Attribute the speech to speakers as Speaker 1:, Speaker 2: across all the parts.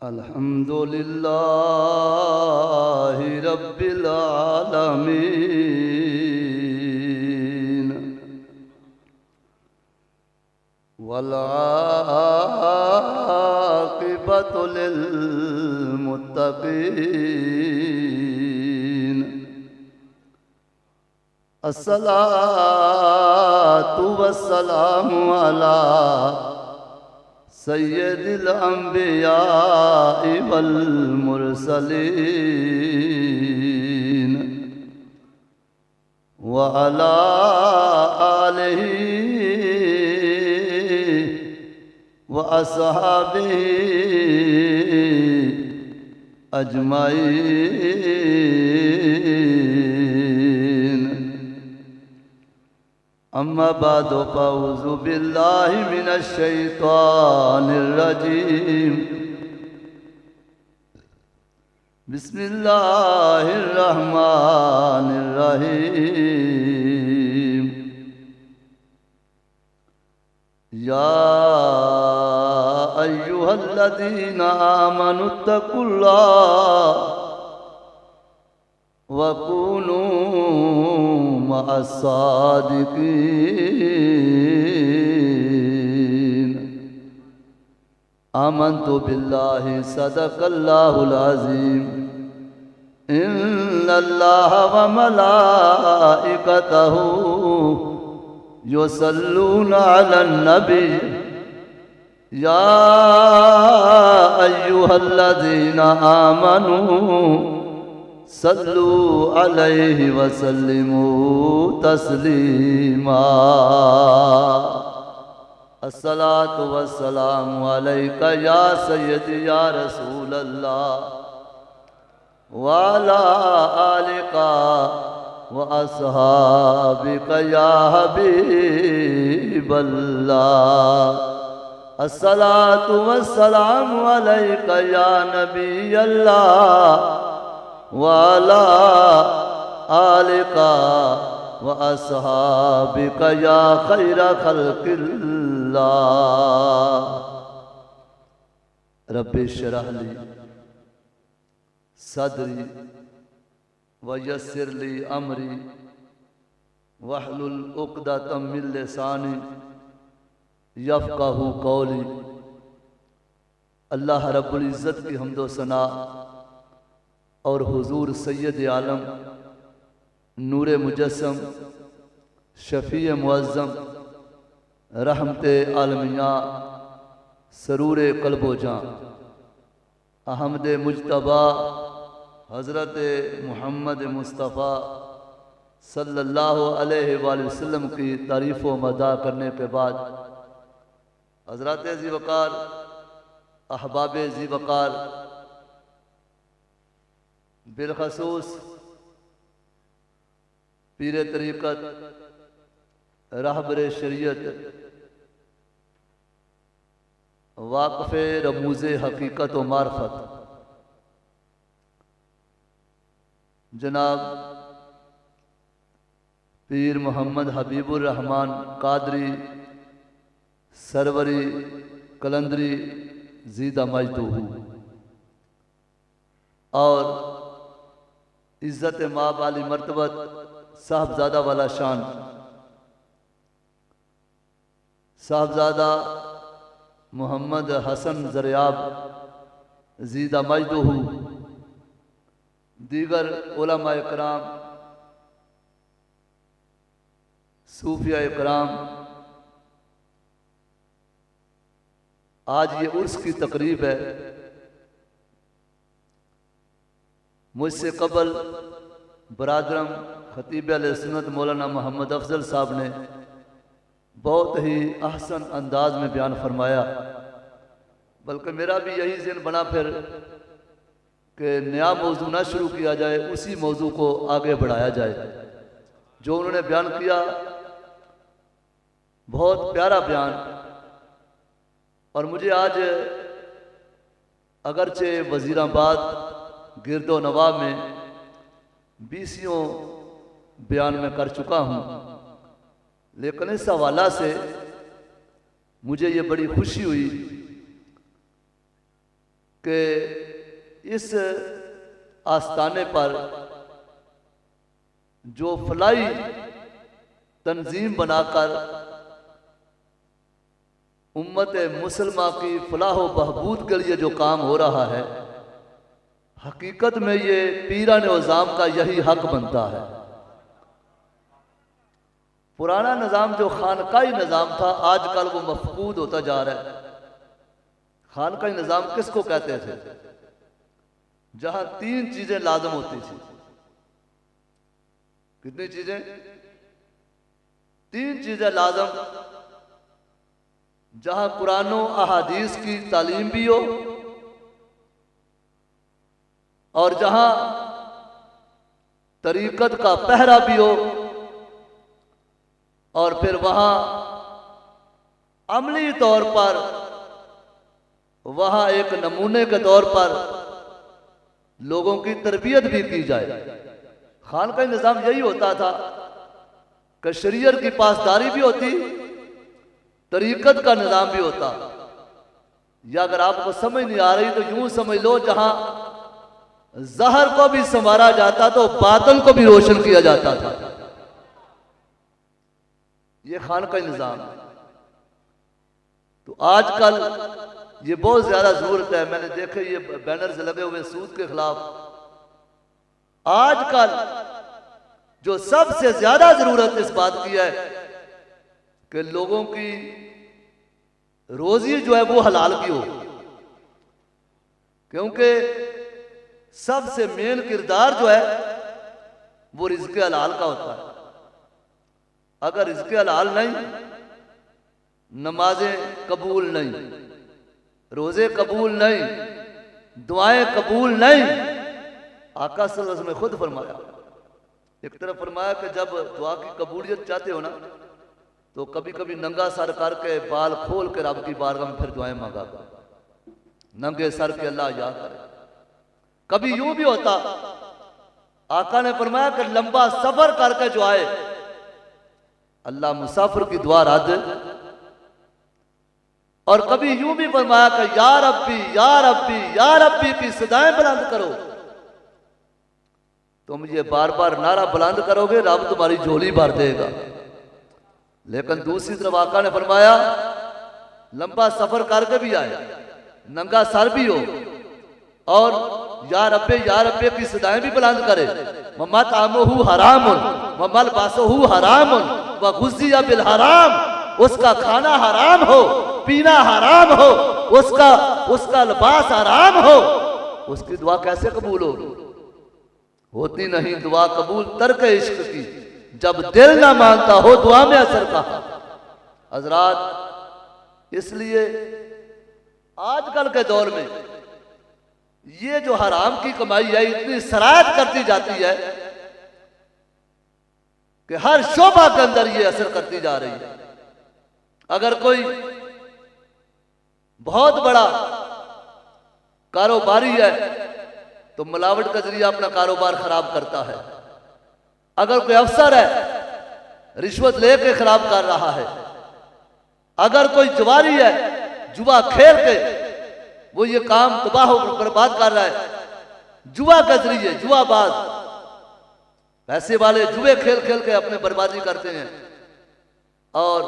Speaker 1: अल्हम्दुलिल्लाहि रब्बिल आलमीन वल आक़िबतु लिल मुत्तक़ीन अस्सलातु वस्सलामु अला सय्यदिल अंबिया वल मुरसलीन व अला आलिहि व अस्हाबिहि अजमाइन। अम्मा बादो फ़अऊज़ु बिल्लाहि मिनश शैतानिर रजीम। बिस्मिल्लाहिर रहमानिर रहीम। या अय्युहल्लज़ीना आमनुत्तकुल्लाह वकूनू मअस्सादिकीन। आमन्तु बिल्लाहि सदक़ल्लाहुल अज़ीम। इन्नल्लाह व मलाइकतहु युसल्लूना अलन नबी। या अय्युहल्लज़ीना आमनू सल्लु अलैहि वसल्लिमू तस्लीमा। अस्सलातु वस्सलामु अलैका या सय्यदी या रसूल अल्लाह व अला आलिका व अस्हाबिका या हबीबल्लाह। अस्सलातु वस्सलामु अलैका या नबी अल्लाह वाला आलिका व अस्हाबिका या खैरा खल्क़िल्लाह। रब्बि इश्रह ली सदरी व यस्सिर ली अमरी वहलुल उक़दतम मिन लिसानी यफ़क़हू क़ौली। अल्लाह रब्बुल इज़्ज़त की हम्दो सना और हुजूर सैयद आलम नूर मुजस्सम शफ़ी मुअज़्ज़म रहमते आलमिया सरूर क़ल्बो जां अहमद मुज्तबा हज़रत मुहम्मद मुस्तफ़ा सल्लल्लाहु अलैहि वसल्लम की तारीफ़ व मदा करने के बाद हज़रत ज़ी वक़ार अहबाब ज़ी वक़ार बिलखसूस पीर तरीक़त रहबर शरीयत वाक़फ़ रमूज़ हकीकत व मार्फत जनाब पीर मोहम्मद हबीबुर रहमान कादरी सरवरी कलंदरी ज़ीदा मजदूहू और इज़्ज़त माब आली मर्तबत साहबजादा वाला शान साहबजादा मोहम्मद हसन ज़रियाब ज़ीदा मजदूहू दीगर उलमा इकराम सूफिया इकराम आज ये उर्स की तकरीब है। मुझसे कबल बरादरम खतीब अहले-सुन्नत मौलाना मोहम्मद अफजल साहब ने बहुत ही अहसन अंदाज में बयान फरमाया, बल्कि मेरा भी यही ज़हन बना फिर कि नया मौजू ना शुरू किया जाए, उसी मौजू को आगे बढ़ाया जाए। जो उन्होंने बयान किया बहुत प्यारा बयान, और मुझे आज अगरचे वज़ीराबाद गिरदो नवाब में 20 बयान में कर चुका हूँ, लेकिन इस हवाला से मुझे ये बड़ी खुशी हुई कि इस आस्थाने पर जो फलाई तंजीम बनाकर उम्मत मुसलमा की फलाह व बहबूद के लिए जो काम हो रहा है, हकीकत में ये पीरान निज़ाम का यही हक बनता है। पुराना निज़ाम जो खानकाई निज़ाम था, आजकल वो मफकूद होता जा रहा है। खानकाई निज़ाम किसको कहते थे? जहां 3 चीजें लाजम होती थी। कितनी चीजें? 3 चीजें लाजम, जहां कुरान और अहादीस की तालीम भी हो और जहां तरीकत का पहरा भी हो, और फिर वहां अमली तौर पर, वहां एक नमूने के तौर पर लोगों की तरबियत भी की जाए। खान का निज़ाम यही होता था कि शरीयत की पासदारी भी होती, तरीकत का निज़ाम भी होता। या अगर आपको समझ नहीं आ रही तो यूं समझ लो, जहां जहर को भी संवारा जाता तो बातिल को भी रोशन किया जाता था। ये खान का निज़ाम। तो आजकल ये बहुत ज्यादा जरूरत है। मैंने देखे ये बैनर्स लगे हुए सूद के खिलाफ। आजकल जो सबसे ज्यादा जरूरत इस बात की है कि लोगों की रोजी जो है वो हलाल की हो, क्योंकि सबसे मेन किरदार जो है वो रिज़्क़ हलाल का होता है। अगर रिज़्क़ हलाल नहीं, नमाजें कबूल नहीं, रोजे कबूल नहीं, दुआएं कबूल नहीं। आका सल्लल्लाहु अलैहि वसल्लम ने खुद फरमाया, एक तरफ फरमाया कि जब दुआ की कबूलियत चाहते हो ना, तो कभी कभी नंगा सर करके बाल खोल के रब की बारगाह में फिर दुआएं मांगा कर, नंगे सर के अल्लाह याद करे। कभी यूं भी होता, आका ने फरमाया कि लंबा सफर करके जो आए, अल्लाह मुसाफिर की दुआ रद्द। और कभी यूं भी फरमाया कि या रब्बी या रब्बी या रब्बी की सदाएं बुलंद करो। तुम ये बार बार नारा बुलंद करोगे, रब तुम्हारी झोली भर देगा। लेकिन दूसरी तरफ आका ने फरमाया, लंबा सफर करके भी आए, नंगा सर भी हो, और या रब्बे की सदाएं भी बुलंद करे। मत आमोहू हरामुन व मल बासोहू हरामुन व गुज़िया बिल हराम। उसका खाना हराम हो, पीना हराम हो, उसका लिबास हराम हो, उसकी दुआ कैसे कबूल हो? होती नहीं दुआ कबूल तर्क इश्क की, जब दिल ना मानता हो दुआ में असर कहा। हजरात, इसलिए आजकल के दौर में ये जो हराम की कमाई है इतनी सरायत करती जाती है कि हर शोभा के अंदर ये असर करती जा रही है। अगर कोई बहुत बड़ा कारोबारी है तो मिलावट के जरिए अपना कारोबार खराब करता है। अगर कोई अफसर है, रिश्वत लेके खराब कर रहा है। अगर कोई जुआरी है, जुआ खेल के वो ये काम तबाह बर्बाद कर रहा है, जुआ के जरिए, जुआबाज पैसे वाले जुए खेल खेल के अपने बर्बादी करते हैं। और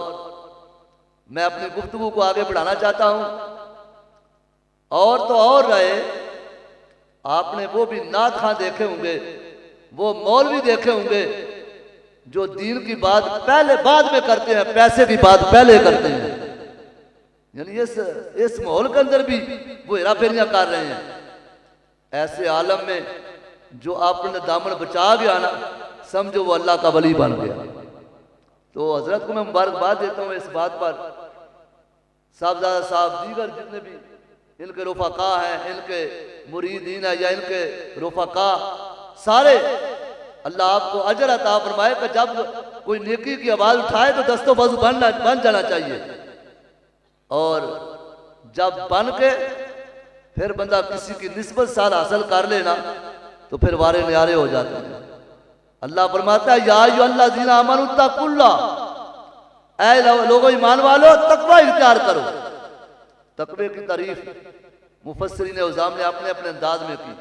Speaker 1: मैं अपनी गुफ्तगू को आगे बढ़ाना चाहता हूं। और तो और रहे, आपने वो भी नात खां देखे होंगे, वो मौलवी देखे होंगे जो दीन की बात पहले बाद में करते हैं, पैसे की बात पहले करते हैं। यानी इस माहौल के अंदर भी वो हेरा फेरियां कर रहे हैं। ऐसे आलम में जो आपने दामन बचा गया ना, समझो वो अल्लाह का वली बन गया। तो हजरत को मैं मुबारकबाद देता हूँ इस बात पर। साहबजादा साहब, दीगर जितने भी इनके रुफाका हैं, इनके मुरीदीन है या इनके रुफाका, सारे अल्लाह आपको अजर अता फरमाए कि जब कोई नेकी की आवाज उठाए तो दस्तों बाजू बन जाना चाहिए। और जब बन के फिर बंदा किसी की निस्बत साल हासिल कर लेना तो फिर वारे न्यारे हो जाते हैं। अल्लाह फरमाता है, या अल्लाह जीना अमन तकुल्ला, ऐ लोगों ईमान वालो तकवा इख्तियार करो। तकवे की तारीफ मुफस्सिरीन उज़ाम ने अपने अपने अंदाज में की।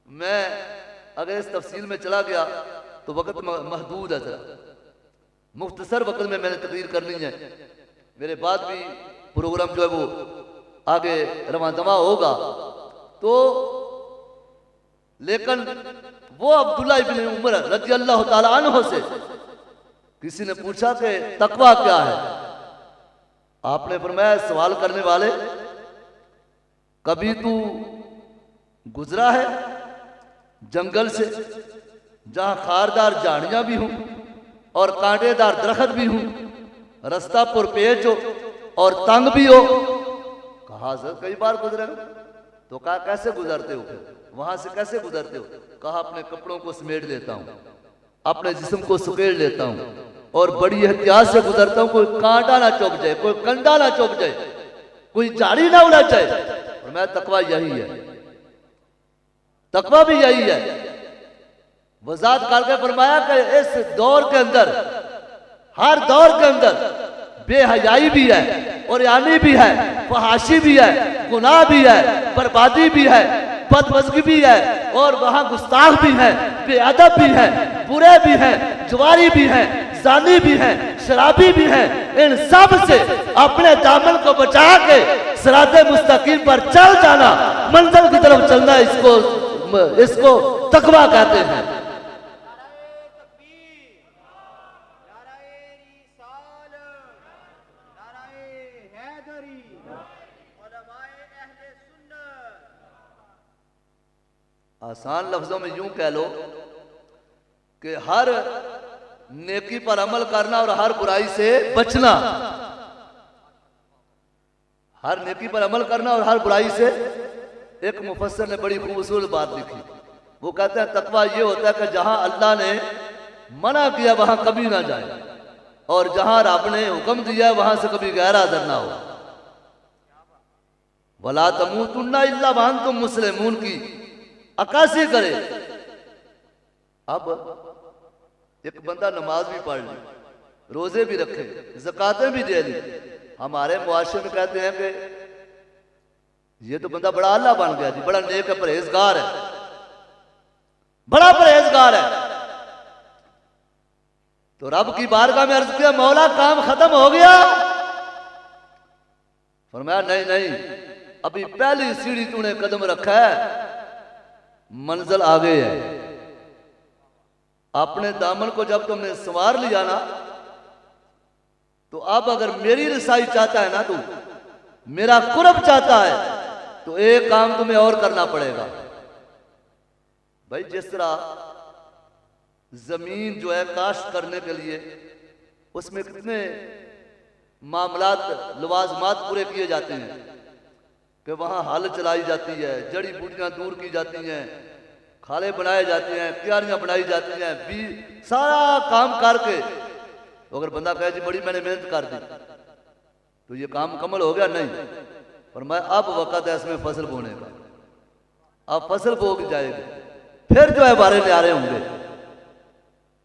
Speaker 1: मैं अगर इस तफसील में चला गया तो वक्त महदूद है, जरा मुख्तसर वक्त में मैंने तकरीर करनी है। मेरे बाद भी प्रोग्राम जो है वो आगे रवां दवा होगा। तो लेकिन वो अब्दुल्ला इब्न उमर रज़ी अल्लाह ताला अन्हु से किसी ने पूछा कि तकवा क्या है। आपने फरमाया, सवाल करने वाले, कभी तू गुजरा है जंगल से जहां खारदार झाड़ियां भी हूं और कांटेदार दरख्त भी हूं, रास्ता पुरपेच हो और तंग भी हो? कहा सर कई बार गुजरे। तो कहा कैसे गुजरते हो, फिर वहां से कैसे गुजरते हो? कहा अपने कपड़ों को समेट लेता हूं, अपने जिस्म को सुकेड़ लेता हूं और बड़ी एहतियात से गुजरता हूं, कोई कांटा ना चुभ जाए, कोई कंडा ना चुभ जाए, कोई झाड़ी ना उलझ जाए। और मैं तकवा यही है, तकवा भी यही है। वजात करके फरमाया कि इस दौर के अंदर, हर दौर के अंदर बेहयाई भी है और यानी भी है, फहाशी भी है, गुनाह भी है, बर्बादी भी है, बदमज़गी भी है और वहां गुस्ताख भी है, बेअदब भी है, बुरे भी हैं, जुआरी भी हैं, जानी भी हैं, शराबी भी हैं। इन सब से अपने दामन को बचा के सिराते मुस्तकीम पर चल जाना, मंजिल की तरफ चलना, इसको तकवा कहते हैं। आसान लफ्जों में यूं कह लो कि हर नेकी पर अमल करना और हर बुराई से बचना। हर नेकी पर अमल करना और हर बुराई से। एक मुफस्सिर ने बड़ी खूबसूरत बात लिखी। वो कहते हैं तकवा ये होता है कि जहां अल्लाह ने मना किया वहां कभी ना जाए और जहां रब ने हुक्म दिया वहां से कभी गैर हाजिर ना हो। वला तमूतुन्ना इल्ला व अंतुम मुस्लिमून की अक्कासी करे। अब एक बंदा नमाज भी पढ़ ली, रोजे भी रखे, ज़कातें भी दे ली, हमारे मुआशरे में कहते हैं कि ये तो बंदा बड़ा अल्लाह बन गया जी, बड़ा नेक है, परहेजगार है, बड़ा परहेजगार है। तो रब की बारगाह में अर्ज किया, मौला काम खत्म हो गया? फरमाया नहीं नहीं, अभी पहली सीढ़ी तूने कदम रखा है, मंजिल आगे है। अपने दामन को जब तुमने संवार लिया ना, तो अब अगर मेरी रसाई चाहता है ना, तू मेरा कुर्ब चाहता है, तो एक काम तुम्हें और करना पड़ेगा। भाई जिस तरह जमीन जो है काश्त करने के लिए उसमें कितने मामलात लवाजमात पूरे किए जाते हैं कि वहां हल चलाई जाती है, जड़ी बूटियां दूर की जाती हैं, खाले बनाए जाते हैं, क्यारियां बनाई जाती हैं, बीज सारा काम करके तो अगर बंदा कहे जी बड़ी मैंने मेहनत कर दी तो ये काम मुकम्मल हो गया? नहीं। और मैं अब वक़्त है इसमें फसल बोने का, अब फसल बो की जाएगी, फिर जो है बारे न्यारे होंगे।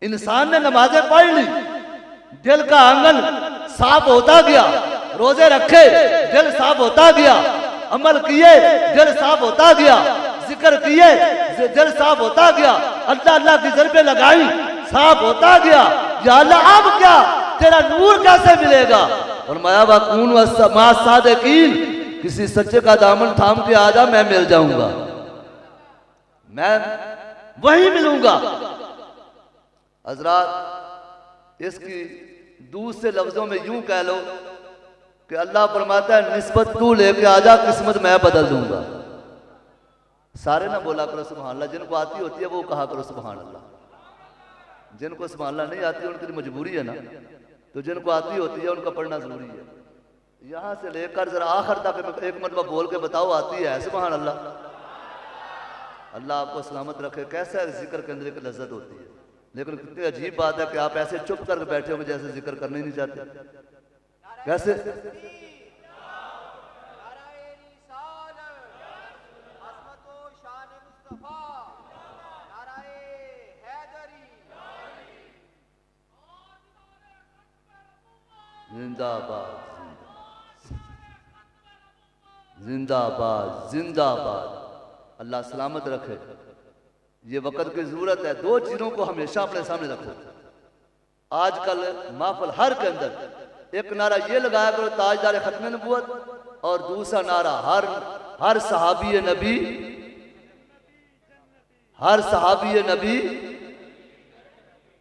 Speaker 1: इंसान ने नमाजें पढ़ ली, दिल का आंगन साफ होता गया, रोजे रखे दिल साफ होता गया, अमल किए दिल साफ होता गया, जिक्र किए दिल साफ होता गया, अल्लाह अल्लाह की ज़रबें लगाई साफ होता गया। या अल्लाह अब क्या, तेरा नूर कैसे मिलेगा? और माया वकून व सादिकीन, किसी सच्चे का दामन थाम के आजा, मैं मिल जाऊंगा, मैं वही मिलूंगा। हजरात इसकी दूसरे लफ्जों में यूं कह लो कि अल्लाह फरमाता है निस्बत तू लेके आजा, किस्मत मैं बदल दूंगा। सारे ना बोला करो सुभान अल्लाह, जिनको आती होती है वो कहा करो सुभान अल्लाह। जिनको सुभान अल्लाह नहीं आती उनकी मजबूरी है ना, तो जिनको आती होती है उनका पढ़ना जरूरी है। यहां से लेकर जरा आखिर तक एक मरतबा बोल के बताओ, आती है सुभान अल्लाह? अल्लाह आपको सलामत रखे। कैसा जिक्र के अंदर एक लज्जत होती है, लेकिन कितनी अजीब बात है कि आप ऐसे चुप करके बैठे हो जैसे जिक्र करना ही नहीं चाहते। कैसे जिंदाबाद जिंदाबाद जिंदाबाद। अल्लाह सलामत रखे। ये वक्त की ज़रूरत है, दो चीज़ों को हमेशा अपने सामने रखो। आजकल महफिल हर के अंदर एक नारा ये लगाया करो, ताजदार खत्म नबूवत, और दूसरा नारा हर सहाबी नबी, हर सहाबी नबी,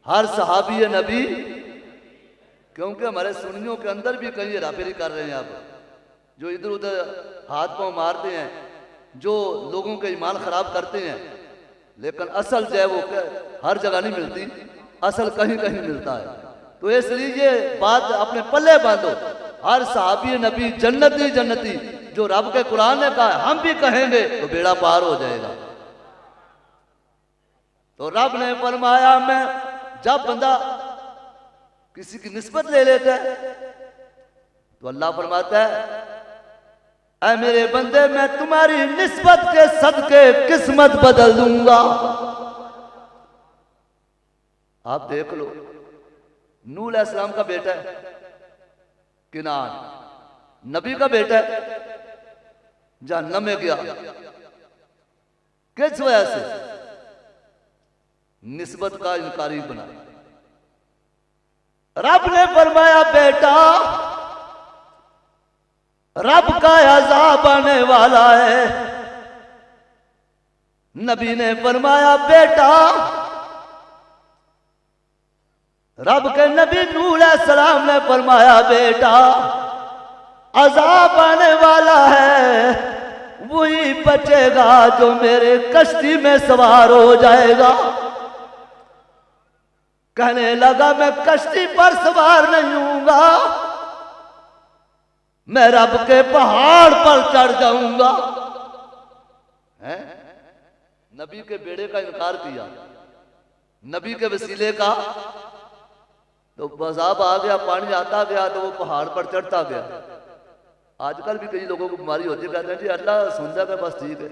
Speaker 1: हर सहाबी नबी। क्योंकि हमारे सुन्नियों के अंदर भी कहीं हेराफेरी कर रहे हैं आप, जो इधर उधर हाथ पांव मारते हैं, जो लोगों के ईमान खराब करते हैं। लेकिन असल जो है वो हर जगह नहीं मिलती, असल कहीं कहीं मिलता है। तो इसलिए ये बात अपने पल्ले बांधो, हर सहाबी नबी जन्नती जन्नती, जो रब के कुरान ने कहा हम भी कहेंगे तो बेड़ा पार हो जाएगा। तो रब ने फरमाया, मैं जब बंदा किसी की निस्बत ले लेता है तो अल्लाह फरमाता है, ऐ मेरे बंदे मैं तुम्हारी निस्बत के सदके किस्मत बदल दूंगा। आप देख लो, नूह अलैहिस्सलाम का बेटा है किनान, नबी का बेटा है, जहन्नम में गया। किस वजह से? निस्बत का इनकारी बना। रब ने फरमाया, बेटा रब का अज़ाब आने वाला है। नबी ने फरमाया, बेटा रब के नबी नूह अलैहिस्सलाम ने फरमाया, बेटा अज़ाब आने वाला है, वही बचेगा जो मेरे कश्ती में सवार हो जाएगा। कहने लगा, मैं कश्ती पर सवार नहीं हूंगा, मैं रब के पहाड़ पर चढ़ जाऊंगा। हैं? नबी के बेड़े का इनकार किया, नबी के वसीले का, तो अज़ाब आ गया, पानी आता गया तो वो पहाड़ पर चढ़ता गया। आजकल भी कई लोगों को बीमारी होती है, कहते हैं जी अल्लाह सुनता है, बस ठीक है।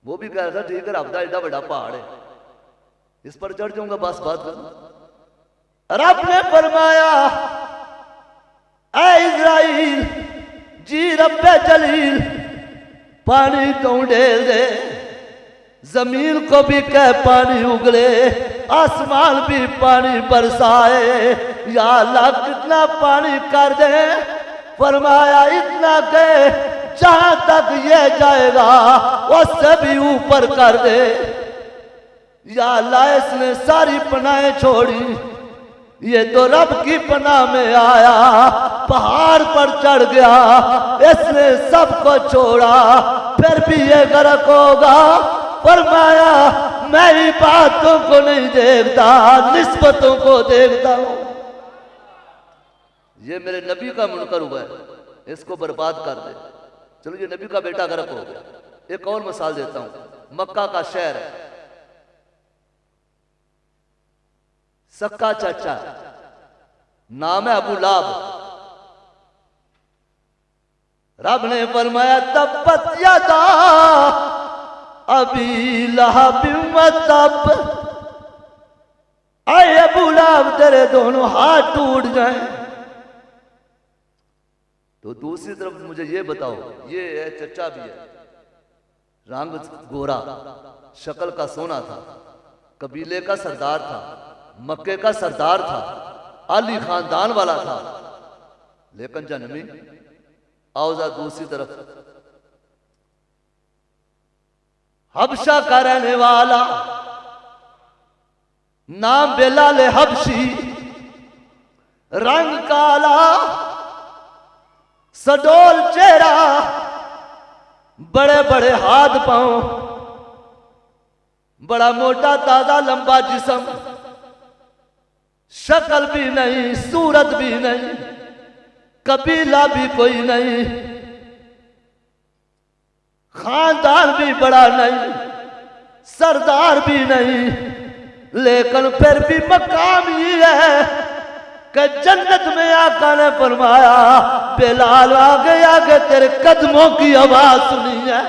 Speaker 1: वो भी कह रहा था, ठीक है रब का एडा बड़ा पहाड़ है, इस पर चढ़ जाऊंगा, बस बात कर। रब ने फरमाया, ऐ इज़राइल जी रब्बे जलील, पानी तो ढेल दे, जमीन को भी कह पानी उगले, आसमान भी पानी बरसाए। या अल्लाह कितना पानी कर दे? फरमाया, इतना के जहां तक ये जाएगा उससे भी ऊपर कर दे। या अल्लाह इसने सारी पनाहें छोड़ी, ये तो रब की पनाह में आया, पहाड़ पर चढ़ गया, इसने सबको छोड़ा, फिर भी ये गर्क होगा। फरमाया, मेरी बातों को नहीं देखता, निस्बतों को देखता हूं। ये मेरे नबी का मुनकर हुआ है, इसको बर्बाद कर दे। चलो, ये नबी का बेटा गर्क हो गया। एक और मिसाल देता हूं, मक्का का शहर है, सक्का चाचा, नाम है अबू लाब। रब ने फरमाया, तब्बत यदा अबी लहब व तब, आए अबू लाब तेरे दोनों हाथ टूट जाए। तो दूसरी तरफ मुझे ये बताओ, ये है चचा भी है, रंग गोरा, शक्ल का सोना था, कबीले का सरदार था, मक्के का सरदार था, अली खानदान वाला था, लेकिन जन्मी। आओजा दूसरी तरफ, हबशा का रहने वाला, नाम बिलाल हबशी, रंग काला, सडोल चेहरा, बड़े बड़े हाथ पांव, बड़ा मोटा ताजा लंबा जिस्म, शक्ल भी नहीं, सूरत भी नहीं, कबीला भी कोई नहीं, खानदान भी बड़ा नहीं, सरदार भी नहीं, लेकिन फिर भी मकाम ही है कि जन्नत में आका ने फरमाया, बिलाल आगे आगे तेरे कदमों की आवाज सुनी है।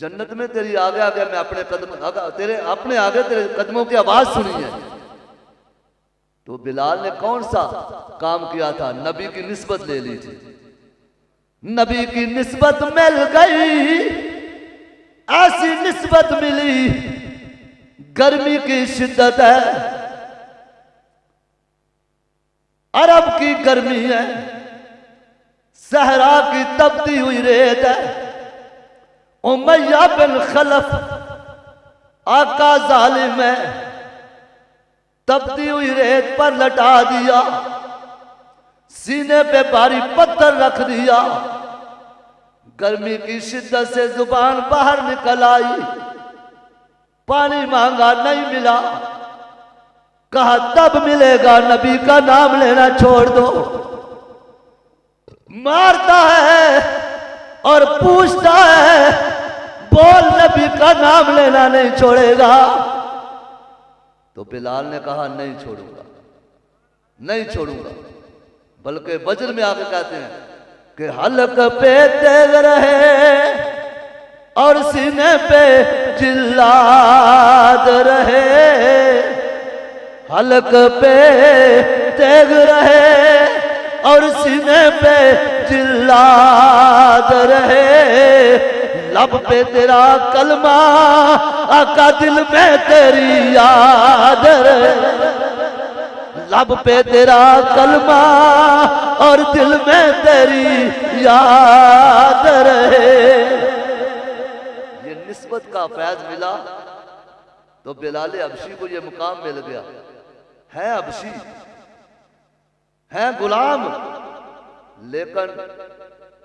Speaker 1: जन्नत में तेरी आगे आगे मैं अपने तेरे अपने आगे तेरे कदमों की आवाज सुनी है। तो बिलाल ने कौन सा काम किया था? नबी की निस्बत ले ली थी। नबी की निस्बत मिल गई, ऐसी निस्बत मिली, गर्मी की शिद्दत है, अरब की गर्मी है, सहरा की तपती हुई रेत है। उमैया बिन खलफ आका जालिम है, तपती हुई रेत पर लटा दिया, सीने पे भारी पत्थर रख दिया। गर्मी की शिद्दत से जुबान बाहर निकल आई, पानी मांगा नहीं मिला। कहा तब मिलेगा, नबी का नाम लेना छोड़ दो। मारता है और पूछता है, बोल नबी का नाम लेना नहीं छोड़ेगा? तो बिलाल ने कहा नहीं छोड़ूंगा, नहीं छोड़ूंगा। बल्कि वज्र में आके कहते हैं कि हलक पे तेग रहे और सीने पे जिल्लाद रहे, हलक पे तेग रहे और सीने पे जिल्लाद रहे। लब पे तेरा कलमा आका, दिल में तेरी याद रहे। लब पे तेरा कलमा और दिल में तेरी याद रहे। ये निस्बत का फैज मिला तो बिलाल हबशी को ये मुकाम मिल गया। है हबशी, है गुलाम, लेकिन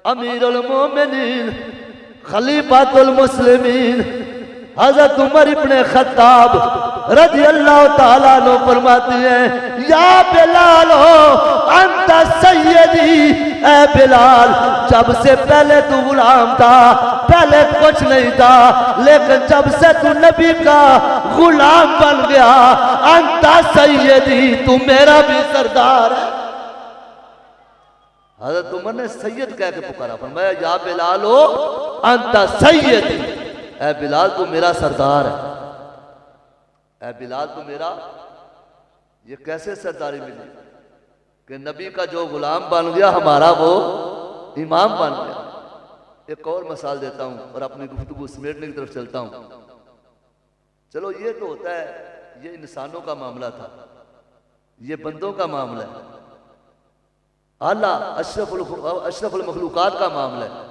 Speaker 1: अमीरुल मोमिनीन खलीफातुल मुस्लिमीन हजरत उमर इब्ने खत्ताब रज़ी अल्लाह ताला अन्हु फरमाते हैं, या बिलाल हो अंत सैयदी, ए बिलाल जब से पहले तू गुलाम था, पहले कुछ नहीं था, लेकिन जब से तू नबी का गुलाम बन गया, अंत सैयदी, तू मेरा भी सरदार है। हजरत उमर ने सैयद कह के पुकारा, फरमाया या बिलाल हो अंत सैयदी, ऐ बिलाल तू मेरा सरदार है, ऐ बिलाल तू मेरा। ये कैसे सरदारी मिली कि नबी का जो गुलाम बन गया हमारा वो इमाम बन गया। एक और मिसाल देता हूं और अपनी गुफ्तगू समेटने की तरफ चलता हूं। चलो ये तो होता है, ये इंसानों का मामला था, ये बंदों का मामला है, आला अशरफुल मखलूकात का मामला है।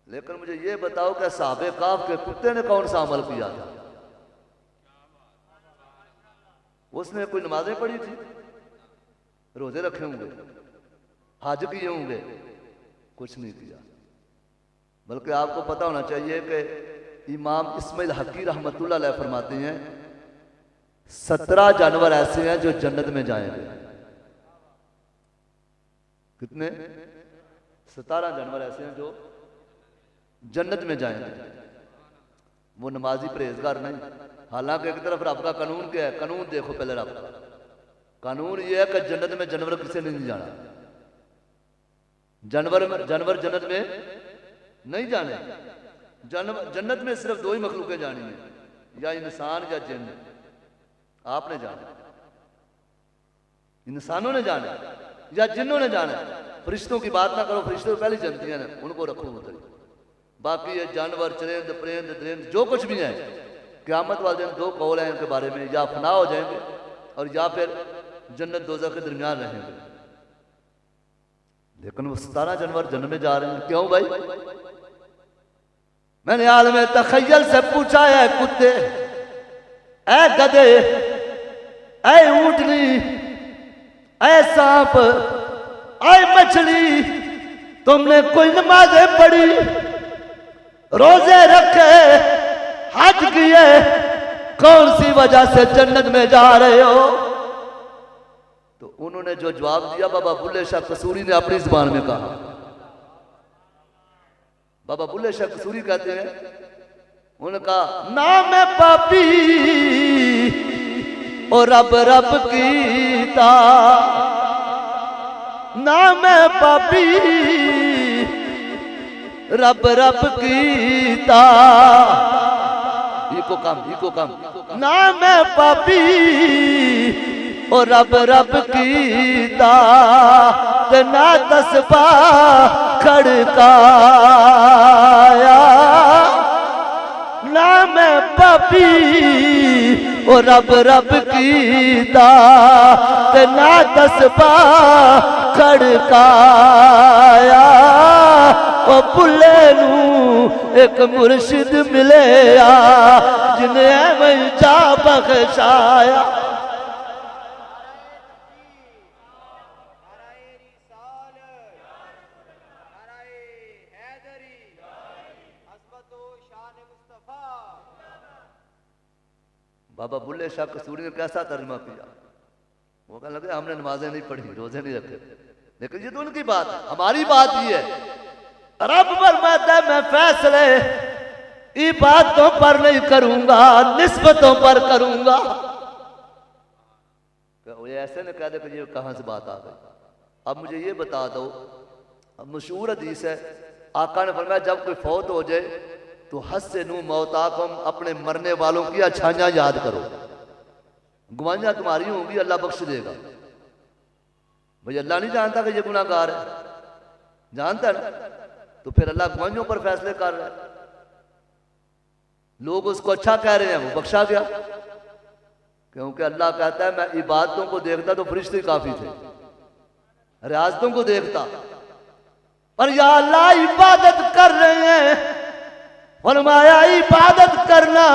Speaker 1: लेकिन मुझे ये बताओ कि साहबे काफ के कुत्ते ने कौन सा अमल किया था? उसने कोई नमाजें पढ़ी थी, रोजे रखे होंगे, हज किए होंगे? कुछ नहीं किया। बल्कि आपको पता होना चाहिए कि इमाम इस्माइल हकी रहमतुल्लाह अलैह फरमाते हैं 17 जानवर ऐसे हैं जो जन्नत में जाएंगे। कितने? 17 जानवर ऐसे हैं जो जन्नत में जाएंगे। वो नमाजी परहेजगार नहीं। हालांकि एक तरफ रब का कानून क्या है? कानून देखो पहले रब का कानून ये है कि जन्नत में जानवर किसी ने नहीं जाना, जानवर जन्नत में नहीं जाने। जन्नत में सिर्फ 2 ही मखलूकें जानी है, या इंसान या जिन्न। आपने जाना, इंसानों ने जाना या जिन्नों ने जाना। फरिश्तों की बात ना करो, फरिश्ते तो पहले जनती हैं, उनको रखो उधर। बाकी ये जानवर, चरिंद, परिंद, दरिंद जो कुछ भी है, क़यामत वाले दिन 2 कौल हैं इनके बारे में, या फना हो जाएंगे और या फिर जन्नत दोज़ख के दरमियान रहेंगे। लेकिन वो 17 जानवर जन्नत में जा रहे हैं। क्यों भाई? मैंने आलम तखय्युल से पूछा है, कुत्ते, ऐ गधे, ऐ ऊंटनी, ऐ सांप, ऐ मछली, तुमने कोई नमाजें पढ़ी, रोजे रखे, हज किए, कौन सी वजह से जन्नत में जा रहे हो? तो उन्होंने जो जवाब दिया, बाबा बुल्ले शाह कसूरी ने अपनी जुबान में कहा। बाबा बुल्ले शाह कसूरी कहते हैं, उन्होंने कहा ना मैं पापी और रब रब कीता, ना मैं पापी रब रब कीता इको कम ना मैं पापी ओ रब रब कीता ते ना तस्बा खड़काया ना मैं पापी ओ रब रब कीता ते ना तस्बा खड़काया ओ भुले नू एक मुर्शिद मिले जिन्हें मैं जा बख्शाया बाबा बुल्ले शाह कसूरी ने कैसा तर्जुमा किया। वो कहने लगे हमने नमाजें नहीं पढ़ी, रोजे नहीं रखे, लेकिन ये तो उनकी बात है, हमारी बात ये है रब फरमाता है मैं फैसले इबादतों पर नहीं करूंगा, निस्बतों पर करूंगा। ये ऐसे ने कह दे कि ये कहां से बात आ गई। अब मुझे ये बता दो, अब मशहूर हदीस है आका ने फरमाया जब कोई फौत हो जाए तो हस्सनु मौताकुम, अपने मरने वालों की अच्छाइयां याद करो, गुआइयां तुम्हारी होंगी अल्लाह बख्श देगा। भाई अल्लाह नहीं जानता कि ये गुनाहगार है, जानता है, तो फिर अल्लाह गुआइयों पर फैसले कर रहा है। लोग उसको अच्छा कह रहे हैं, वो बख्शा गया, क्योंकि अल्लाह कहता है मैं इबादतों को देखता तो फरिश्ते काफी थे, रियाजतों को देखता, पर या अल्लाह इबादत कर रहे हैं, फरमाया इबादत करना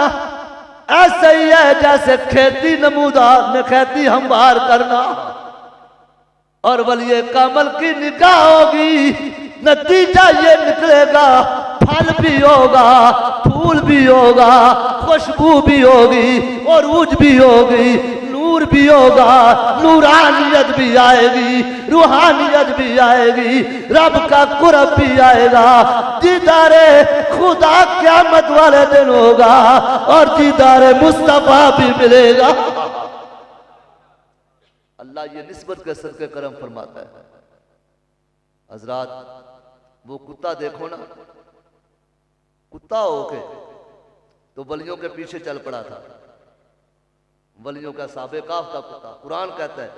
Speaker 1: ऐसा ही है जैसे खेती नमूदार में खेती हमवार करना, और वलिए कामल की निगाह होगी, नतीजा ये निकलेगा फल भी होगा, फूल भी होगा, खुशबू भी होगी, उरूज भी होगी, नूर भी होगा, नूरानियत भी आएगी, रूहानियत भी आएगी, रब का कुरब भी आएगा, दीदारे खुदा क़यामत वाले दिन होगा और दीदारे मुस्तफा भी मिलेगा। अल्लाह ये निस्बत के सदके करम फरमाता है। हजरात वो कुत्ता देखो ना, कुत्ता होके तो वलियों के पीछे चल पड़ा था, वलियों का साबे काफ का कुत्ता। कुरान कहता है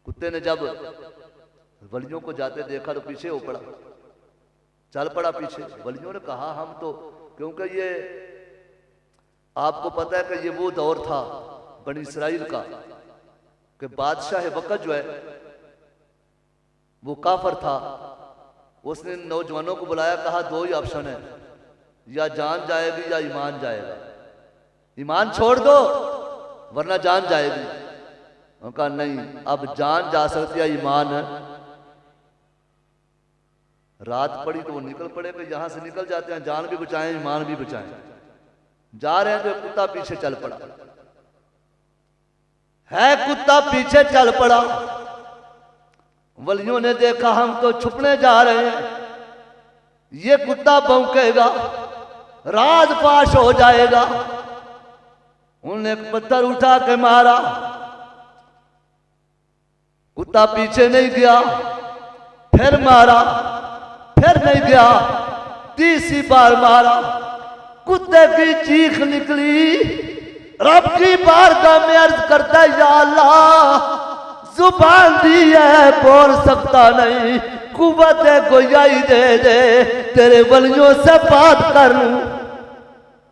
Speaker 1: कुत्ते ने जब वलियों को जाते देखा तो पीछे हो पड़ा, चल पड़ा पीछे। वलियों ने कहा हम तो, क्योंकि ये आपको पता है कि ये वो दौर था बनी इसराइल का कि बादशाह वक्त जो है वो काफर था। उसने नौजवानों को बुलाया, कहा दो ही ऑप्शन है, या जान जाएगी या ईमान जाएगा, ईमान छोड़ दो वरना जान जाएगी। उन्होंने कहा नहीं, अब जान जा सकती है, ईमान है। रात पड़ी तो वो निकल पड़े कि यहां से निकल जाते हैं, जान भी बचाएं ईमान भी बचाएं। जा रहे हैं तो कुत्ता पीछे चल पड़ा है, कुत्ता पीछे चल पड़ा। वलियों ने देखा हम तो छुपने जा रहे हैं, ये कुत्ता भौंकेगा, राज फाश हो जाएगा। उन्होंने एक पत्थर उठा के मारा, कुत्ता पीछे नहीं गया, फिर मारा, फिर नहीं गया, तीसरी बार मारा, कुत्ते की चीख निकली। रब की बारगाह में अर्ज करता या अल्लाह जुबान दी है बोल सकता नहीं, कुव्वत गोयाई दे दे, तेरे वलियों से बात कर लूं।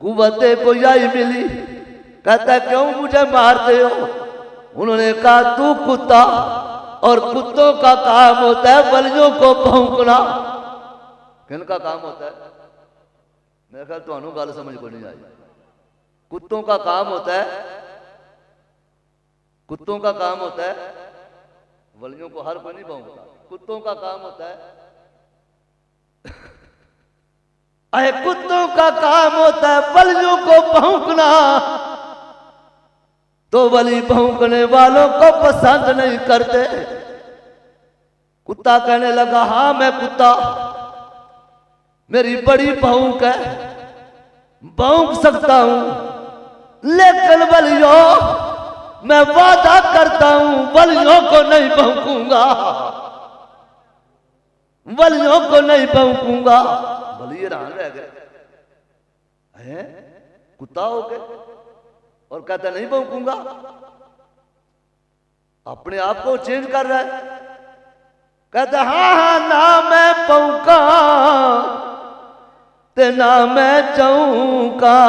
Speaker 1: कुव्वत गोयाई मिली, कहता क्यों मुझे मारते हो? उन्होंने कहा तू कुत्ता, और कुत्तों का काम होता है वलियों को भौंकना। किनका काम होता है? मेरे ख्याल तो गल समझ को नहीं आई। कुत्तों का काम होता है, कुत्तों का काम होता है, वलियों को हर कोई नहीं भौंकता, कुत्तों का काम होता है अरे कुत्तों का काम होता है वलियों को भौंकना। तो वली भौंकने वालों को पसंद नहीं करते। कुत्ता कहने लगा हाँ मैं कुत्ता, मेरी बड़ी भौंक है, भौंक सकता हूं, लेकिन वलियों मैं वादा करता हूं वलियों को नहीं भौंकूंगा। वलियों को नहीं भौंकूंगा। वली हैरान रह गए, हैं कुत्ता हो गए और कहता नहीं भौंकूंगा, अपने आप को चेंज कर रहा है। कहता हाँ हाँ ना मैं भौंका ते ना मैं चौंका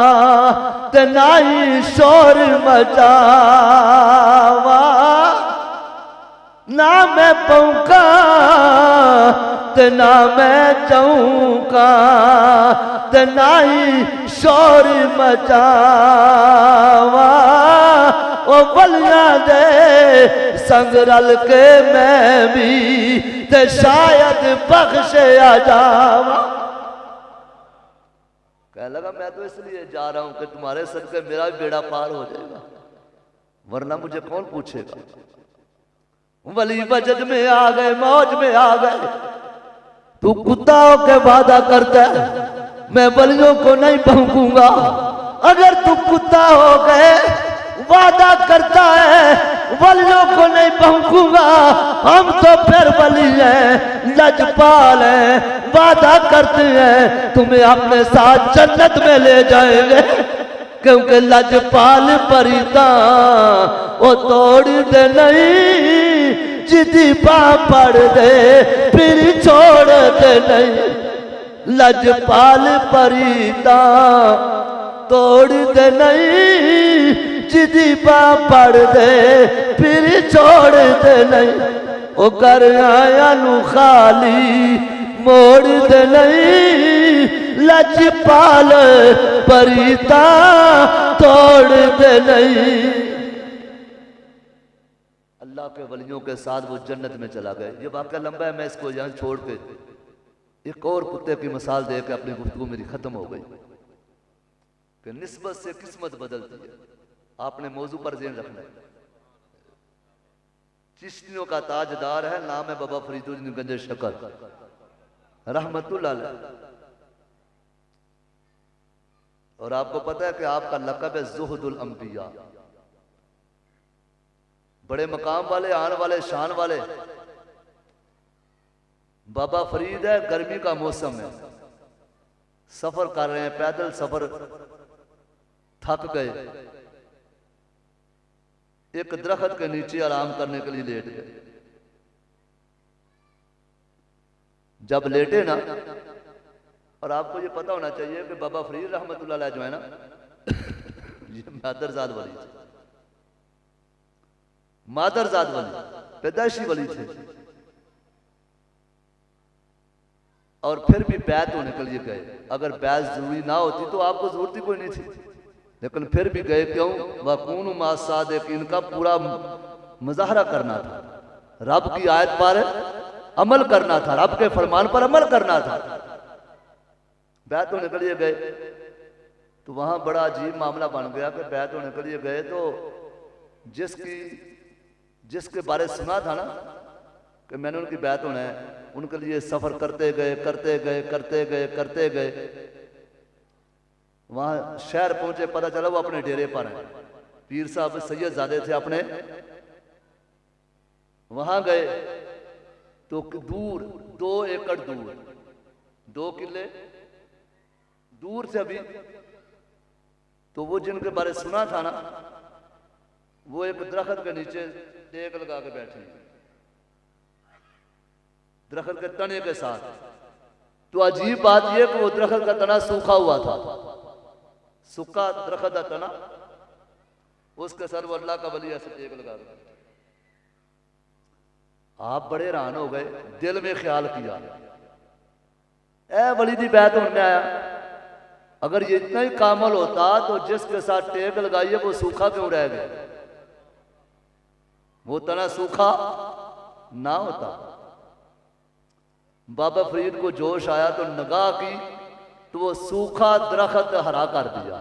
Speaker 1: ते ना ही शोर मचावा, ना मैं भौंका ते ना मैं चौंका ते ना ही शोर मचावा। ओ बलिया दे संग रल के मैं भी ते शायद बख्शे आ जावा। कह लगा मैं तो इसलिए जा रहा हूं कि तुम्हारे सदके मेरा भी बेड़ा पार हो जाएगा, वरना मुझे कौन पूछेगा। वली वजद में आ गए, मौज में आ गए। तू कुत्ताओं के वादा करता है, मैं वलियों को नहीं भौंकूंगा। अगर तू कुत्ता हो गए वादा करता है वलियों को नहीं भौंकूंगा, हम तो फिर वली हैं, लजपाल हैं, वादा करते हैं तुम्हें अपने साथ जन्नत में ले जाएंगे। क्योंकि लजपाल परिता वो तोड़ दे नहीं, जिदी पा पड़ दे फिर छोड़ दे नहीं। लजपाल परिता तोड़ दे नहीं, जिदी पा पड़ दे फिर छोड़ दे नहीं। ओ कर आया नू खाली मोड़ दे नहीं, लजपाल परिता तोड़ दे नहीं। अल्लाह के वलियों के साथ वो जन्नत में चला गए। ये वाक़या लंबा है, मैं इसको यहाँ छोड़ के एक और कुत्ते की मिसाल दे के अपनी गुफ्तगू मेरी खत्म हो गई कि निस्बत से किस्मत बदलती है। आपने मौजू पर ज़हन रखना है। चिश्तियों का ताजदार है, नाम है बाबा फरीदुद्दीन गंज शकर रहमतुल्लाह अलैह। और आपको पता है कि आपका लक़ब है ज़ुहदुल अंबिया, बड़े मकाम वाले, आन वाले, शान वाले। बाबा फरीद है, गर्मी का मौसम है, सफर कर रहे हैं, पैदल सफर, थक गए, एक दरख्त के नीचे आराम करने के लिए लेट गए। जब लेटे ना, और आपको ये पता होना चाहिए कि बाबा फरीद रहमतुल्लाह अलैह जो है ना ये मादरजाद वली थे, मादरजाद वली, पैदाइशी वली थे। और फिर भी बैत होने के लिए गए। अगर बैत जरूरी ना होती तो आपको जरूरत ही कोई नहीं थी, लेकिन फिर भी गए। क्यों? वकून मा सादिकीन का पूरा मुजाहरा करना था, रब की आयत पर अमल करना था, रब के फरमान पर अमल करना था। बैत होने के लिए गए तो वहां बड़ा अजीब मामला बन गया कि बैत होने के लिए गए तो जिसके बारे सुना था ना कि मैंने उनकी बैत होना है, उनके लिए सफर करते गए करते गए करते गए करते गए। वहां शहर पहुंचे, पता चला वो अपने डेरे पर हैं। पीर साहब सैयद ज़ादे थे अपने। वहां गए तो दूर 2 एकड़ दूर, 2 किले दूर से अभी, तो वो जिनके बारे सुना था ना, वो एक दरख्त के नीचे टेक लगा के बैठे, दरख्त के तने के साथ। तो अजीब बात यह कि वो दरख्त का तना सूखा हुआ था, सूखा दरख्त का तना, उसके सर वो अल्लाह का वली ऐसे टेक लगा के। आप बड़े हैरान हो गए, दिल में ख्याल किया, ए वली दी बैत होने आया, अगर ये इतना ही कामल होता तो जिसके साथ टेक लगाई है वो सूखा क्यों रह गया? वो तना सूखा ना होता। बाबा फरीद को जोश आया तो निगाह की तो वो सूखा दरख्त हरा कर दिया।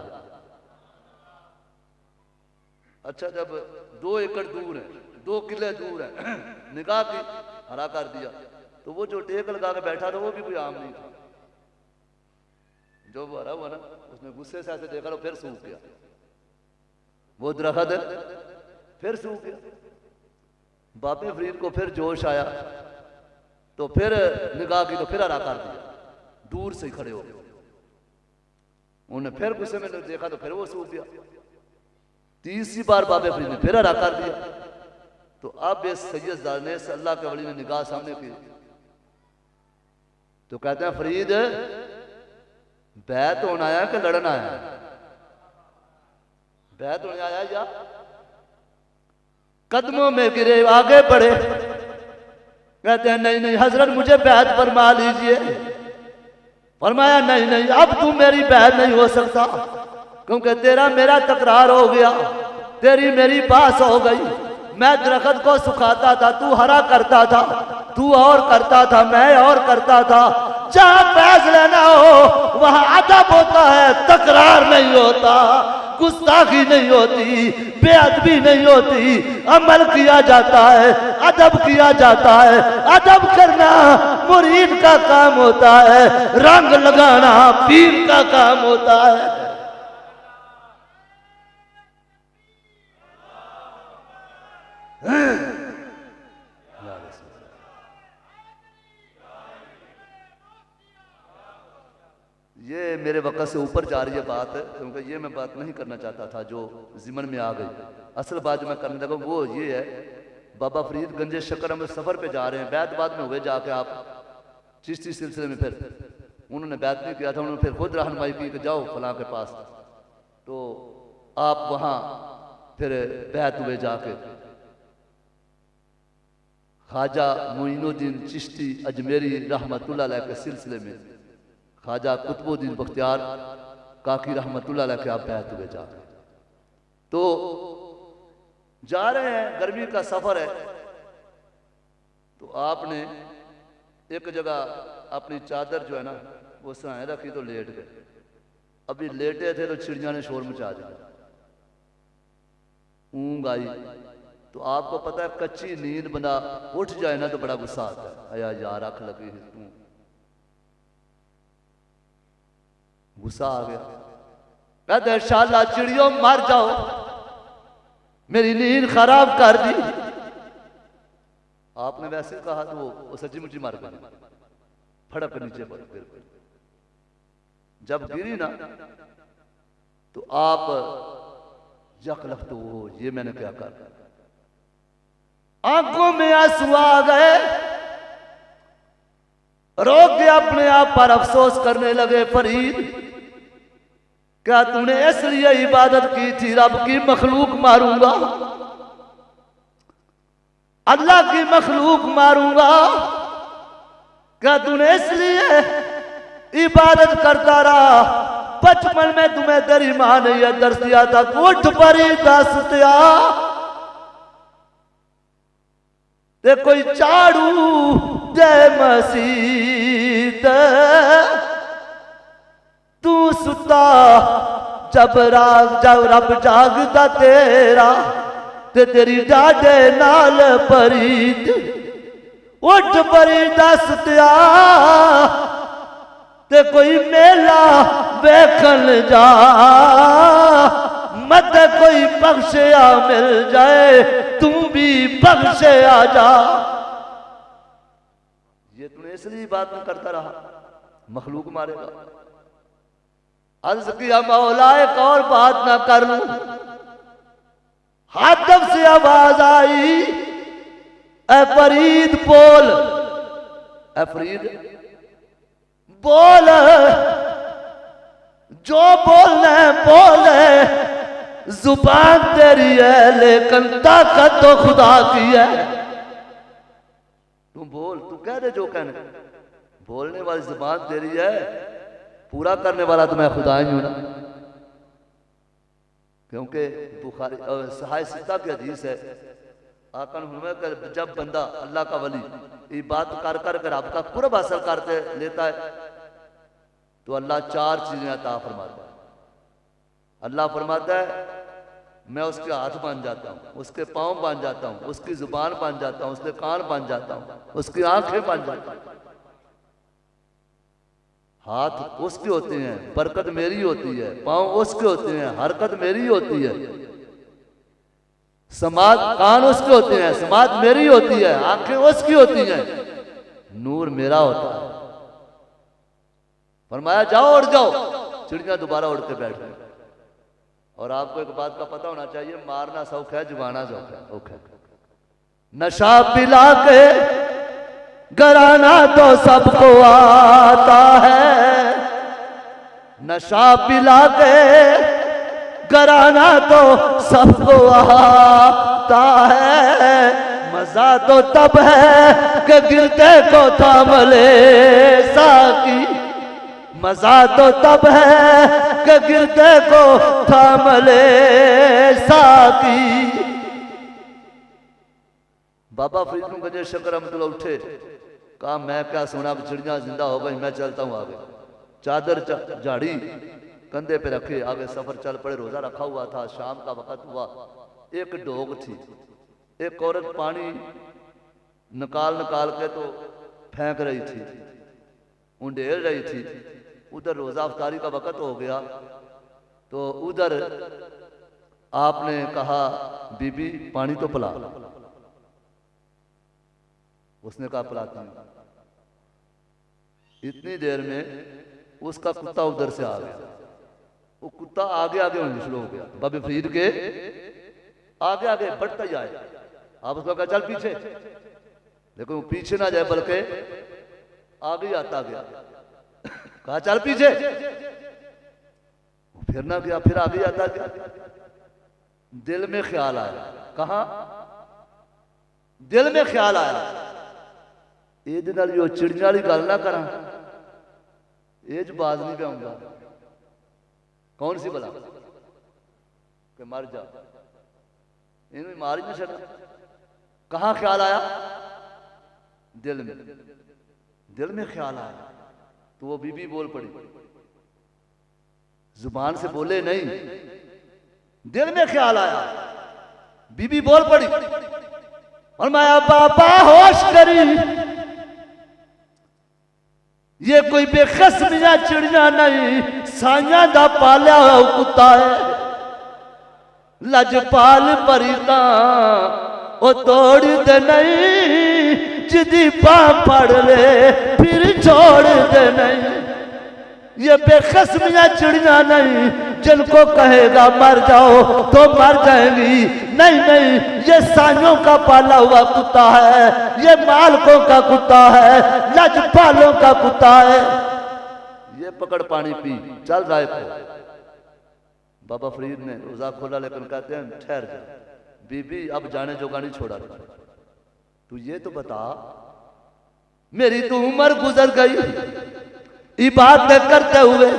Speaker 1: अच्छा, जब 2 एकड़ दूर है, 2 किले दूर है, निगाह की हरा कर दिया, तो वो जो टेक लगा के बैठा था वो भी कोई आम नहीं था। जो हरा हुआ ना, उसने गुस्से से ऐसे देखा तो फिर सूख गया, वो दरख्त फिर सूख गया। बाबे फरीद को फिर जोश आया तो फिर निगाह की तो फिर हरा कर दिया, दूर से ही खड़े हो गए। उन्हें फिर गुस्से में देखा तो फिर वो सूख गया। तीसरी बार बाबे फरीद ने फिर हरा कर दिया। तो अब इस सैयदजादे ने अल्लाह के वली ने निगाह सामने की तो कहते हैं फरीद बैत होना आया कि लड़न आया? बैत होने आया या कदमों में गिरे आगे बढ़े। कहते हैं नहीं नहीं हजरत मुझे बैत फरमा लीजिए। फरमाया नहीं नहीं अब तू मेरी बैत नहीं हो सकता, क्योंकि तेरा मेरा तकरार हो गया, तेरी मेरी बात हो गई। मैं दरख्त को सुखाता था, तू हरा करता था, तू और करता था, मैं और करता था। जहां फैसला ना हो वहां अदब होता है, तकरार नहीं होता, गुस्ताखी नहीं होती, बेअदबी नहीं होती, अमल किया जाता है, अदब किया जाता है। अदब करना मुरीद का काम होता है, रंग लगाना पीर का काम होता है। ये मेरे वक़्त से ऊपर जा रही है बात, क्योंकि ये मैं बात नहीं करना चाहता था जो ज़िमन में आ गई। असल बात जो मैं करने लगा वो ये है, बाबा फरीद गंजे शक्कर हम सफ़र पे जा रहे हैं, बैत बाद में हुए जाके आप चिश्ती सिलसिले में। फिर उन्होंने बैत नहीं किया था, उन्होंने फिर खुद रहनुमाई की कि जाओ फलां के पास, तो आप वहाँ फिर बैत हुए जाके। ख्वाजा मोइनुद्दीन चिश्ती अजमेरी रहमतुल्लाह अलैह के सिलसिले में ख्वाजा कुतुबुद्दीन बख्तियार काकी रहमतुल्लाह अलैह के आप बैत हुए जाके। तो जा रहे हैं, गर्मी का सफर है, तो आपने एक जगह अपनी चादर जो है ना वो सहाय रखी तो लेट गए। अभी लेटे थे तो चिड़िया ने शोर मचा दिया, ऊँग आई। तो आपको पता है कच्ची नींद बंदा उठ जाए ना तो बड़ा गुस्सा आता है, अया यार आँख लगी है, तू गुस्सा आ गया। कहते हैं शाला चिड़ियों मर जाओ, मेरी नींद खराब कर दी। आपने वैसे कहा तो वो सच्ची मुच्ची मर गई, फड़क नीचे पर गिर गई। जब गिरी ना तो आप यकलख तो वो ये मैंने क्या कर, आंखों में आंसू आ गए, रो के अपने आप पर अफसोस करने लगे। फरीद क्या तूने इसलिए इबादत की थी रब की मखलूक मारूंगा, अल्लाह की मखलूक मारूंगा? क्या तूने इसलिए इबादत करता रहा? बचपन में तुम्हें तेरी मां ने यह दर्श दिया था, उठ परी दसत्या ते कोई चाड़ू जय मसीत, तू सुता जब रब जागदा तेरा ते तेरी डाडे नाल परीत। उठ परी दसत्या ते कोई मेला वेखन जा, मत कोई बख्शिया मिल जाए, तू भी बख्शे आ जा। ये तूने इसलिए बात में करता रहा, मखलूक मारेगा। अर्ज किया मौला एक और बात ना कर लूं, हाथम से आवाज आई, ए फरीद बोल, ए फरीद बोल, जो बोलना है बोले, जुबान तेरी है लेकिन ताकत तो खुदा की है। तू बोल, तू कह दे जो कहने, बोलने वाली जुबान तेरी है, पूरा करने वाला तो मैं खुदा ही हूं ना। क्योंकि बुखारी सहाय सित्ता की हदीस है, आका ने जब बंदा अल्लाह का वली ये बात कर कर कर आपका कुर्ब हासिल करते लेता है तो अल्लाह चार चीजें अता फरमाता है। अल्लाह फरमाता है मैं उसके हाथ बन जाता हूँ, उसके पाँव बन जाता हूँ, उसकी जुबान बन जाता हूँ, उसके कान बन जाता हूँ, उसकी आंखें बन जाता हूँ। हाथ उसके होते हैं, बरकत मेरी होती है, पाँव उसके होते हैं, हरकत मेरी होती है, समाज कान उसके होते हैं, समाज मेरी होती है, आंखें उसकी होती हैं। नूर मेरा होता है। फरमाया जाओ उड़ जाओ, चिड़िया दोबारा उड़ के बैठ गई। और आपको एक बात का पता होना चाहिए, मारना सौख है, जुबाना सौख है। नशा पिला के गराना तो सबको आता है, नशा पिला के गराना तो सबको आता है। मजा तो तब है कि गिरते को थाम ले साकी, मजा तो तब है कि गिरते को थाम ले साकी। बाबा फरीद गंजे शकर रहमतुल्लाह उठे, कहा मैं क्या सुना, चिड़िया जिंदा हो गई, मैं चलता हूँ आगे। चादर झाड़ी कंधे पे रखे, आगे सफर चल पड़े। रोजा रखा हुआ था, शाम का वक्त हुआ। एक डोग थी, एक औरत पानी निकाल निकाल के तो फेंक रही थी, उंडेल रही थी। उधर रोजा अफ्तारी का वक्त हो गया, तो उधर आपने कहा बीबी पानी तो पिला। उसने कहा पिलाती हूं। इतनी देर में उसका कुत्ता उधर से आ गया। वो कुत्ता आगे आगे होने शुरू हो गया, बाबे फरीद के आगे आगे बढ़ता जाए। आप उसको कहा चल पीछे, लेकिन वो पीछे ना जाए बल्कि आगे आता गया। कहा चल पीछे, फिर ना गया, फिर आगे आता गया। दिल में ख्याल आया, कहा दिल में ख्याल आया ये जो चिड़िया वाली गल ना करा, ये च बाज नहीं पाऊंगा। कौन सी भला कि मर जा, इन्हें मार ही नहीं छड़ा। कहाँ ख्याल आया? दिल में ख्याल आया। तो वो बीबी बोल पड़ी, जुबान से बोले नहीं, दिल में ख्याल आया। बीबी बोल पड़ी और मैं बाबा होश करी, ये कोई बेखस्म या चिड़िया नहीं, साइया दा पालिया हुआ कुत्ता है। लजपाल परिता ओ तोड़ दे नहीं, जिदी पा पड़ ले फिर छोड़ दे नहीं। ये बेखस्म या चिड़िया नहीं, जिनको कहेगा मर जाओ तो मर जाएंगी। नहीं नहीं, ये साइयों का पाला हुआ कुत्ता है, ये मालकों का कुत्ता है, लजपालों का कुत्ता है। ये पकड़ पानी पी, चल रहा है। बाबा फरीद ने रोजा खोला, लेकिन कहते हैं ठहर जा बीबी, अब जाने जोगा नहीं छोड़ा। तू ये तो बता, मेरी तो उम्र गुजर गई इबादत करते हुए,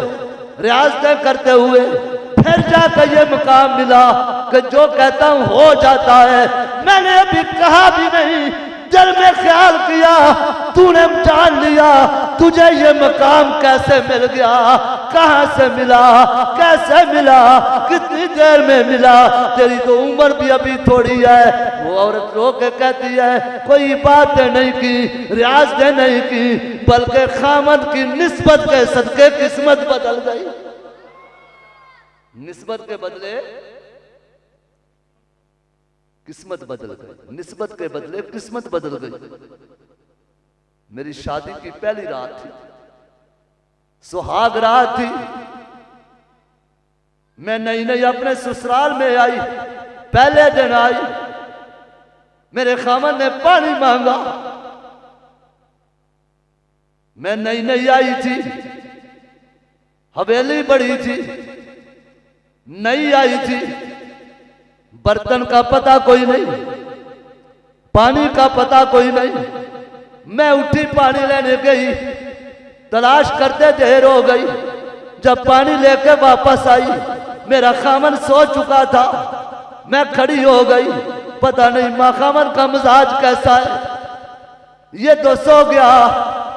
Speaker 1: रियाज़त करते हुए, फिर जाकर ये मुकाम मिला कि जो कहता हूं हो जाता है। मैंने अभी कहा भी नहीं, दिल में ख्याल किया, तूने जान लिया। तुझे ये मकाम कैसे मिल गया, कहां से मिला, कैसे मिला, कितनी देर में मिला? तेरी तो उम्र भी अभी थोड़ी है। वो औरत रो के कहती है, कोई बातें नहीं की, रियाज़तें नहीं की, बल्कि खामद की निस्बत के सदके किस्मत बदल गई। निस्बत के बदले किस्मत बदल गई, निस्बत के बदले किस्मत बदल गई। मेरी शादी की पहली रात थी, सुहाग रात थी। मैं नई नई अपने ससुराल में आई, पहले दिन आई। मेरे खामन ने पानी मांगा। मैं नई नई आई थी, हवेली बड़ी थी, नई आई थी, बर्तन का पता कोई नहीं, पानी का पता कोई नहीं। मैं उठी, पानी लेने गई, तलाश करते देर हो गई। जब पानी लेके वापस आई, मेरा खामन सो चुका था। मैं खड़ी हो गई, पता नहीं माँ खामन का मिजाज कैसा है। ये तो सो गया,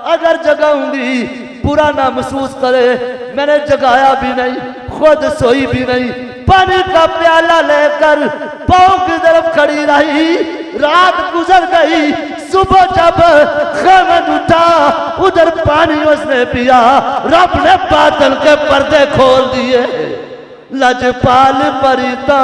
Speaker 1: अगर जगाऊंगी बुरा ना महसूस करे। मैंने जगाया भी नहीं, खुद सोई भी नहीं। पानी का प्याला लेकर पाँव की तरफ खड़ी रही। रात गुजर गई। सुबह जब खामन उठा, उधर पानी उसने पिया। रब ने बादल के पर्दे खोल दिए। लजपाल परिता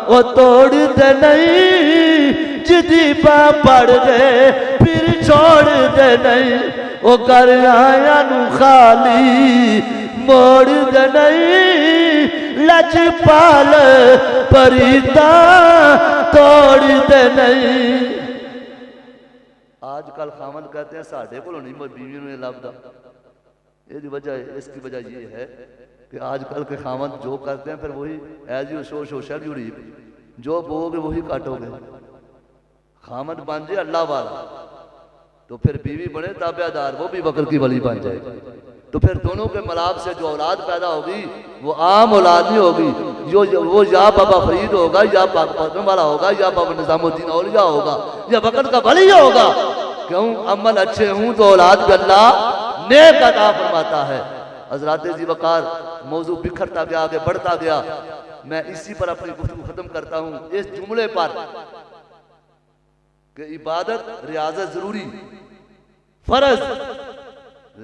Speaker 1: वो तोड़ दे नहीं, जिदी पा पड़ गए फिर छोड़ दे नहीं वो कर आया नू खाली मोड़ दे नहीं लजपाल परीता तोड़ दे नहीं। आजकल खामन कहते हैं साढ़े को नहीं बीवी में लभदा। ये वजह इसकी वजह ये है कि आजकल के खामन जो करते हैं फिर वही एज यू शो सोशल जुड़ी जो बोगे वही काटोगे। खामन बन जाए अल्लाह वाला तो फिर बीवी बने ताबेदार वो भी बकर की वली बन जाए। तो फिर दोनों के मलाप से जो औलाद पैदा होगी वो आम औलाद नहीं होगी। जो वो या बाबा फरीद होगा या पाकपतन वाला होगा या बाबा निजामुद्दीन औलिया होगा या बकर का वली होगा। क्यों? अमल अच्छे हूं तो औलाद भी अल्लाह नेक अता फरमाता है। हजरात जी वकार मौजू बिखरता गया आगे बढ़ता गया। मैं इसी पर अपनी गुफ्तगू खत्म करता हूं इस जुमले पर कि इबादत रियाजत जरूरी फर्ज,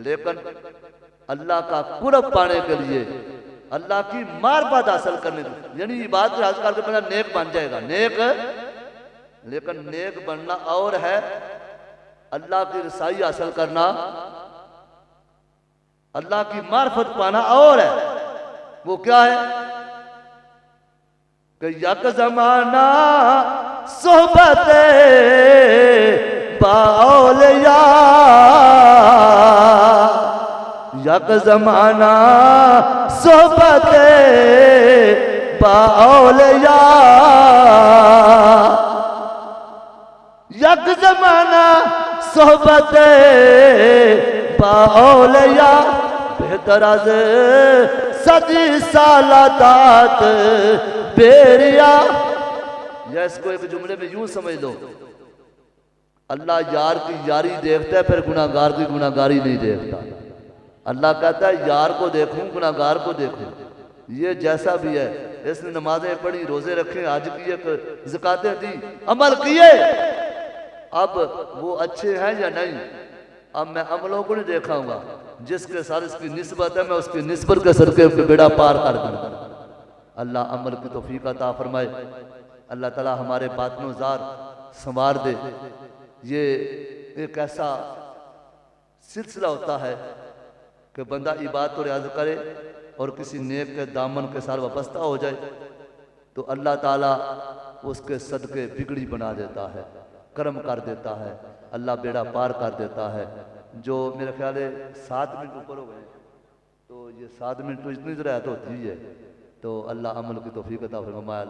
Speaker 1: लेकिन अल्लाह का कुर्ब पाने के लिए अल्लाह की मार्फत हासिल करने के लिए यानी इबादत हासिल करके बंदा नेक बन जाएगा नेक। लेकिन नेक बनना और है अल्लाह की रसाई हासिल करना अल्लाह की मार्फत पाना और है। वो क्या है कि यक जमाना सोहबत बाओलिया यक जमाना सोहबत बाओलिया यक जमाना सोहबत बाओलिया बेहतर अज सदी सालादात बेरिया। या इसको एक जुमले में यूं समझ लो अल्लाह यार की यारी देखता है फिर गुनाहगार की गुनाहगारी नहीं देखता। अल्लाह कहता है यार को देखूं गुनाहगार को देखूं। ये जैसा भी है इसने नमाजें पढ़ी रोजे रखे हज किए ज़कातें दी अमल किए अब वो अच्छे हैं या नहीं। अब मैं अमलों को नहीं देखाऊंगा जिसके साथ इसकी निस्बत है मैं उसकी निस्बत के सदके बेड़ा पार कर दूं। अल्लाह अमल की तौफीक अता फरमाए। अल्लाह ताला हमारे बातनों ज़ार संवार दे। ये एक ऐसा सिलसिला होता है कि बंदा इबादत और रियाज़त करे और किसी नेक के दामन के साथ वाबस्ता हो जाए तो अल्लाह ताला उसके सदके बिगड़ी बना देता है कर्म कर देता है अल्लाह बेड़ा पार कर देता है। जो मेरे ख्याल है 7 मिनट ऊपर हो गए तो ये 7 मिनट तो इतनी ज़रूरत होती है। तो अल्लाह अमल की तौफीक अता फरमाए।